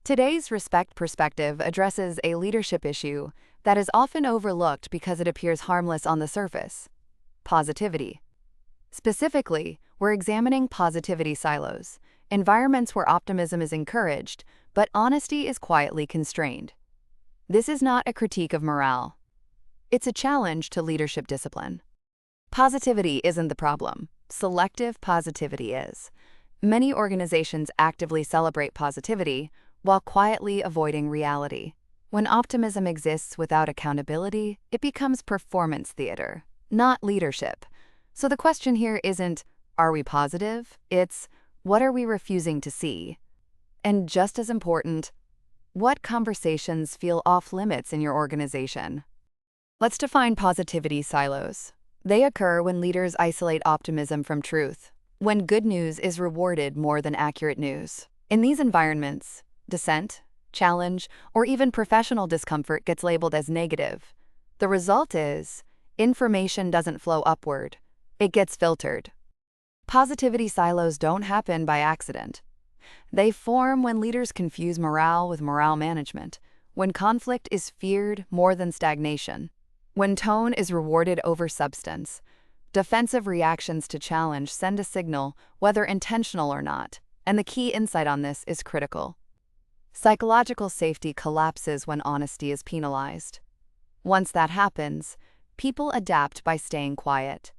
Today's Respect perspective addresses a leadership issue that is often overlooked because it appears harmless on the surface: positivity. Specifically, we're examining positivity silos, environments where optimism is encouraged, but honesty is quietly constrained. This is not a critique of morale. It's a challenge to leadership discipline. Positivity isn't the problem. Selective positivity is. Many organizations actively celebrate positivity while quietly avoiding reality. When optimism exists without accountability, it becomes performance theater, not leadership. So the question here isn't, are we positive? It's, what are we refusing to see? And just as important, what conversations feel off limits in your organization? Let's define positivity silos. They occur when leaders isolate optimism from truth, when good news is rewarded more than accurate news. In these environments, dissent, challenge, or even professional discomfort gets labeled as negative. The result is, information doesn't flow upward. It gets filtered. Positivity silos don't happen by accident. They form when leaders confuse morale with morale management, when conflict is feared more than stagnation, when tone is rewarded over substance. Defensive reactions to challenge send a signal, whether intentional or not, and the key insight on this is critical. Psychological safety collapses when honesty is penalized. Once that happens, people adapt by staying quiet.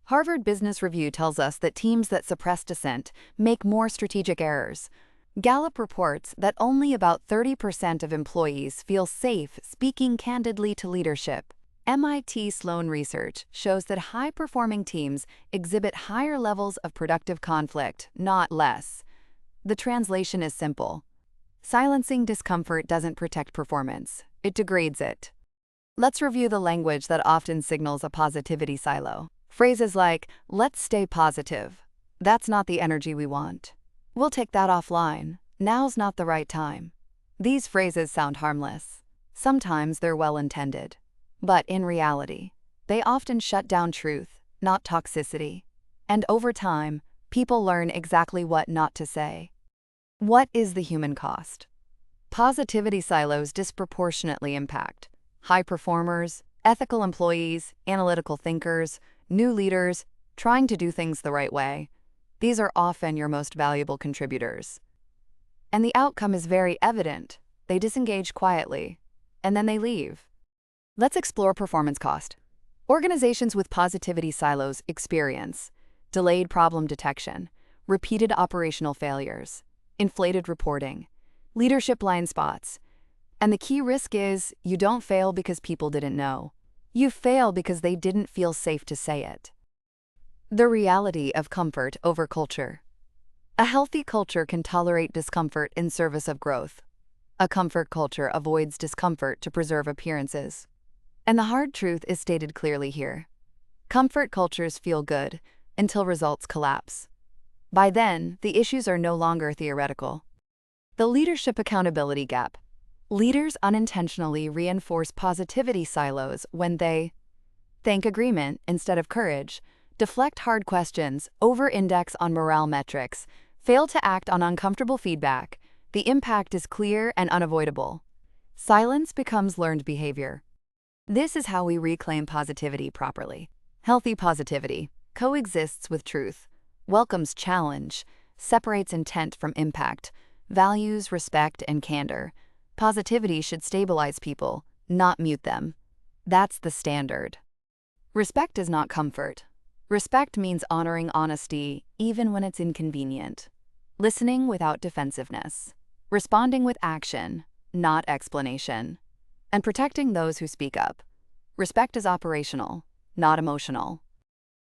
Harvard Business Review tells us that teams that suppress dissent make more strategic errors. Gallup reports that only about 30% of employees feel safe speaking candidly to leadership. MIT Sloan research shows that high-performing teams exhibit higher levels of productive conflict, not less. The translation is simple. Silencing discomfort doesn't protect performance, it degrades it. Let's review the language that often signals a positivity silo. Phrases like, "Let's stay positive." That's not the energy we want. "We'll take that offline. Now's not the right time." These phrases sound harmless. Sometimes they're well-intended. But in reality, they often shut down truth, not toxicity. And over time, people learn exactly what not to say. What is the human cost? Positivity silos disproportionately impact high performers, ethical employees, analytical thinkers, new leaders, trying to do things the right way. These are often your most valuable contributors. And the outcome is very evident. They disengage quietly, and then they leave. Let's explore performance cost. Organizations with positivity silos experience delayed problem detection, repeated operational failures, inflated reporting, leadership blind spots. And the key risk is you don't fail because people didn't know. You fail because they didn't feel safe to say it. The reality of comfort over culture. A healthy culture can tolerate discomfort in service of growth. A comfort culture avoids discomfort to preserve appearances. And the hard truth is stated clearly here. Comfort cultures feel good until results collapse. By then, the issues are no longer theoretical. The leadership accountability gap. Leaders unintentionally reinforce positivity silos when they thank agreement instead of courage, deflect hard questions, over-index on morale metrics, fail to act on uncomfortable feedback. The impact is clear and unavoidable. Silence becomes learned behavior. This is how we reclaim positivity properly. Healthy positivity coexists with truth, welcomes challenge, separates intent from impact, values respect and candor. Positivity should stabilize people, not mute them. That's the standard. Respect is not comfort. Respect means honoring honesty even when it's inconvenient. Listening without defensiveness. Responding with action, not explanation. And protecting those who speak up. Respect is operational, not emotional.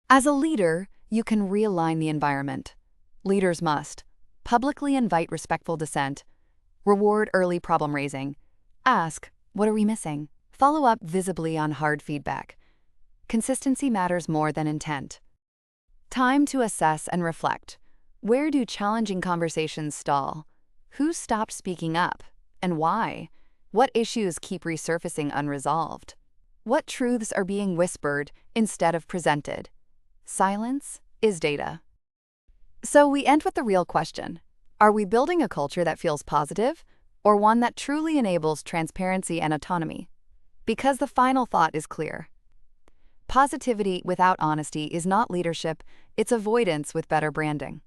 As a leader, you can realign the environment. Leaders must publicly invite respectful dissent, reward early problem raising, ask, what are we missing? Follow up visibly on hard feedback. Consistency matters more than intent. Time to assess and reflect. Where do challenging conversations stall? Who stopped speaking up, and why? What issues keep resurfacing unresolved? What truths are being whispered instead of presented? Silence is data. So we end with the real question. Are we building a culture that feels positive, or one that truly enables transparency and autonomy? Because the final thought is clear. Positivity without honesty is not leadership, it's avoidance with better branding.